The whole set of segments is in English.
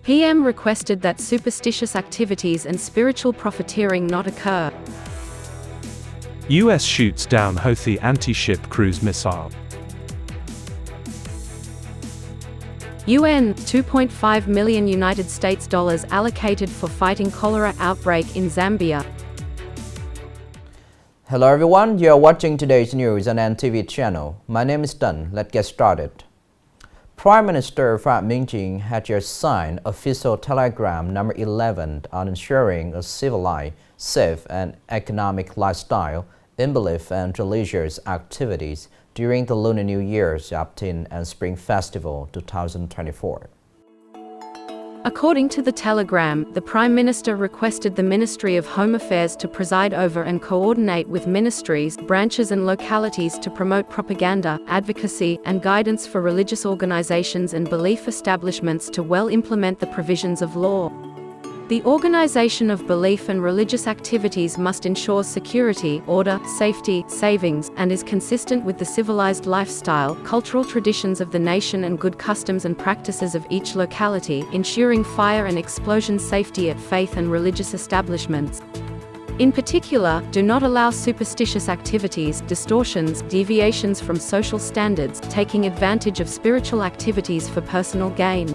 PM requested that superstitious activities and spiritual profiteering not occur. US shoots down Houthi anti-ship cruise missile. UN $2.5 million United States dollars allocated for fighting cholera outbreak in Zambia. Hello everyone, you are watching today's news on NTV channel. My name is Thành. Let's get started. Prime Minister Minging had just signed official telegram number 11 on ensuring a civilized, safe and economic lifestyle in belief and religious activities during the Lunar New Year's Yaptin and Spring Festival 2024. According to the telegram, the Prime Minister requested the Ministry of Home Affairs to preside over and coordinate with ministries, branches and localities to promote propaganda, advocacy and guidance for religious organizations and belief establishments to well implement the provisions of law. The organization of belief and religious activities must ensure security, order, safety, savings, and is consistent with the civilized lifestyle, cultural traditions of the nation and good customs and practices of each locality, ensuring fire and explosion safety at faith and religious establishments. In particular, do not allow superstitious activities, distortions, deviations from social standards, taking advantage of spiritual activities for personal gain.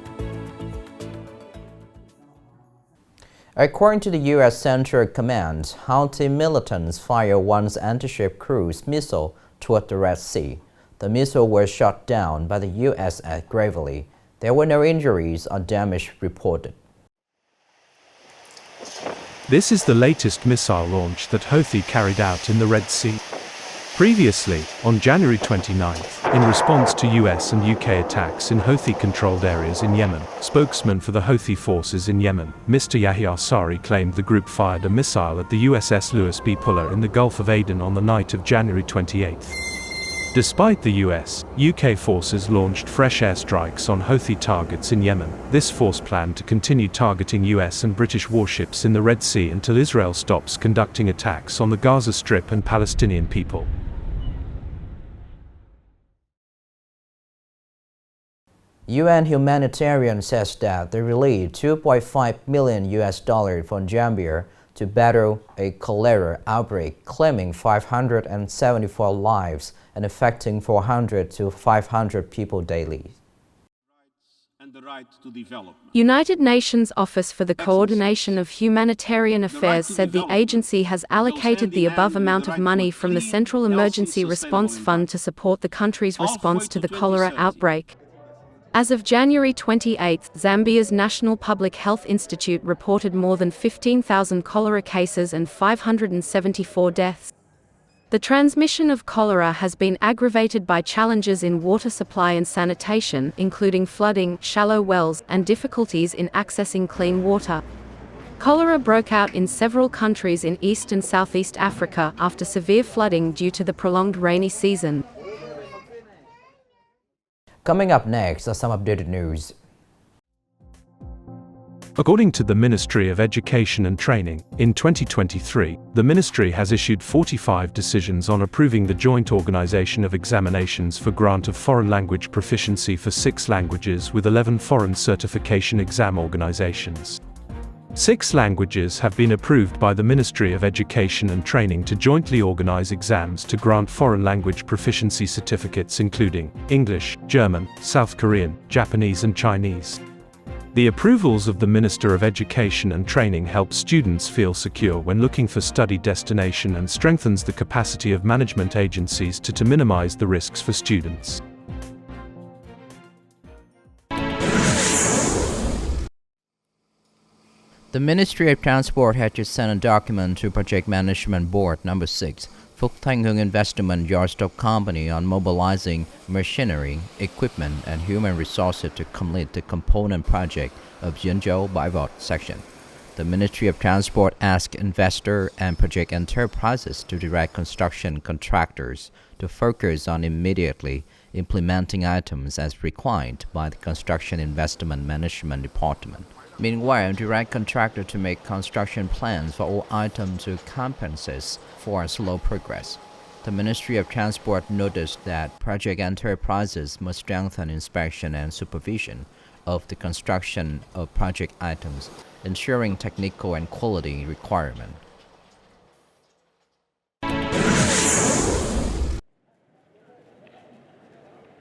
According to the U.S. Central Command, Houthi militants fired one anti-ship cruise missile toward the Red Sea. The missile was shot down by the U.S. gravely. There were no injuries or damage reported. This is the latest missile launch that Houthi carried out in the Red Sea. Previously, on January 29th, in response to US and UK attacks in Houthi-controlled areas in Yemen, spokesman for the Houthi forces in Yemen, Mr. Yahya Sari, claimed the group fired a missile at the USS Louis B. Puller in the Gulf of Aden on the night of January 28th. Despite the US, UK forces launched fresh airstrikes on Houthi targets in Yemen. This force planned to continue targeting US and British warships in the Red Sea until Israel stops conducting attacks on the Gaza Strip and Palestinian people. UN humanitarian says that they released $2.5 million from Zambia to battle a cholera outbreak, claiming 574 lives and affecting 400 to 500 people daily. United Nations Office for the Coordination of Humanitarian Affairs said the agency has allocated the above amount of money from the Central Emergency Response Fund to support the country's response to the cholera outbreak. As of January 28, Zambia's National Public Health Institute reported more than 15,000 cholera cases and 574 deaths. The transmission of cholera has been aggravated by challenges in water supply and sanitation, including flooding, shallow wells, and difficulties in accessing clean water. Cholera broke out in several countries in East and Southeast Africa after severe flooding due to the prolonged rainy season. Coming up next are some updated news. According to the Ministry of Education and Training, in 2023, the ministry has issued 45 decisions on approving the joint organization of examinations for grant of foreign language proficiency for 6 languages with 11 foreign certification exam organizations. 6 languages have been approved by the Ministry of Education and Training to jointly organize exams to grant foreign language proficiency certificates including English, German, South Korean, Japanese and Chinese. The approvals of the Minister of Education and Training help students feel secure when looking for study destination and strengthens the capacity of management agencies to minimize the risks for students. The Ministry of Transport had just sent a document to Project Management Board number 6, Phúc Thanh Hưng Investment Yardstock Company, on mobilizing machinery, equipment, and human resources to complete the component project of Yinzhou Baivot section. The Ministry of Transport asked investor and project enterprises to direct construction contractors to focus on immediately implementing items as required by the Construction Investment Management Department. Meanwhile, direct contractor to make construction plans for all items to compensate for slow progress. The Ministry of Transport noticed that project enterprises must strengthen inspection and supervision, of the construction of project items, ensuring technical and quality requirement.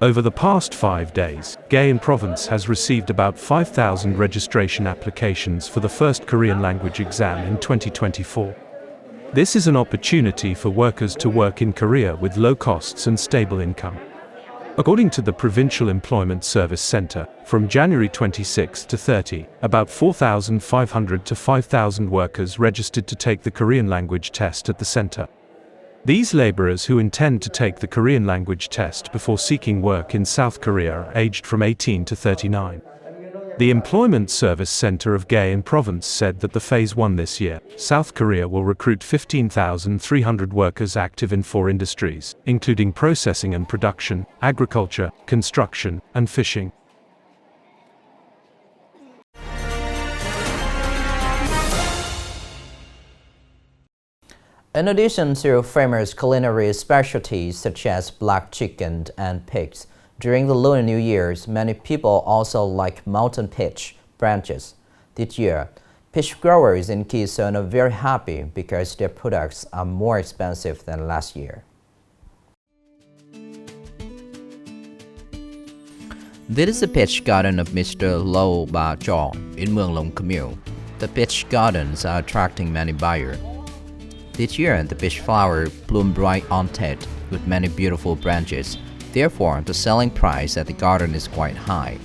Over the past 5 days, Nghệ An province has received about 5,000 registration applications for the first Korean language exam in 2024. This is an opportunity for workers to work in Korea with low costs and stable income. According to the Provincial Employment Service Center, from January 26 to 30, about 4,500 to 5,000 workers registered to take the Korean language test at the center. These laborers who intend to take the Korean language test before seeking work in South Korea are aged from 18 to 39. The Employment Service Center of Nghệ An province said that the Phase 1 this year, South Korea will recruit 15,300 workers active in 4 industries, including processing and production, agriculture, construction, and fishing. In addition to famous culinary specialties such as black chicken and pigs, during the Lunar New Year's, many people also like mountain peach branches. This year, peach growers in Quezon are very happy because their products are more expensive than last year. This is the peach garden of Mr. Lo Ba Cho in Minging commune. The peach gardens are attracting many buyers. This year, the peach flower bloomed right on top with many beautiful branches. Therefore, the selling price at the garden is quite high.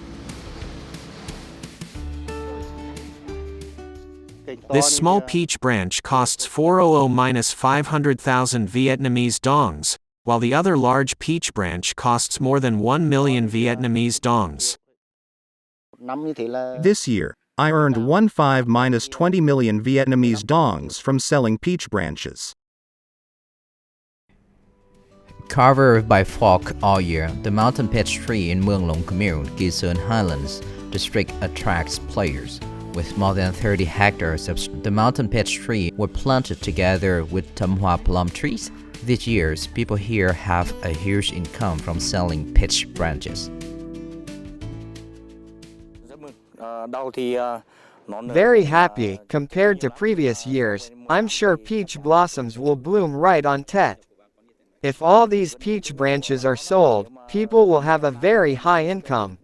This small peach branch costs 400,000-500,000 Vietnamese dongs, while the other large peach branch costs more than 1 million Vietnamese dongs. This year, I earned 20 million Vietnamese dongs from selling peach branches. Covered by fog all year, the mountain peach tree in Minging commune, Quezon Highlands district attracts players. With more than 30 hectares of the mountain peach tree were planted together with Tam Hoa plum trees. These years, people here have a huge income from selling peach branches. Very happy. Compared to previous years, I'm sure peach blossoms will bloom right on Tet. If all these peach branches are sold, people will have a very high income.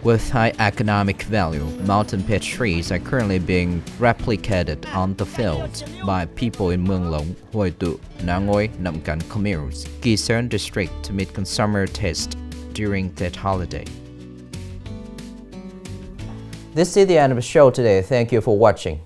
With high economic value, mountain peach trees are currently being replicated on the fields by people in Minging, Hoi Tu, Nang Ngoi, Nam Can communes, Quezon district to meet consumer taste during that holiday. This is the end of the show today. Thank you for watching.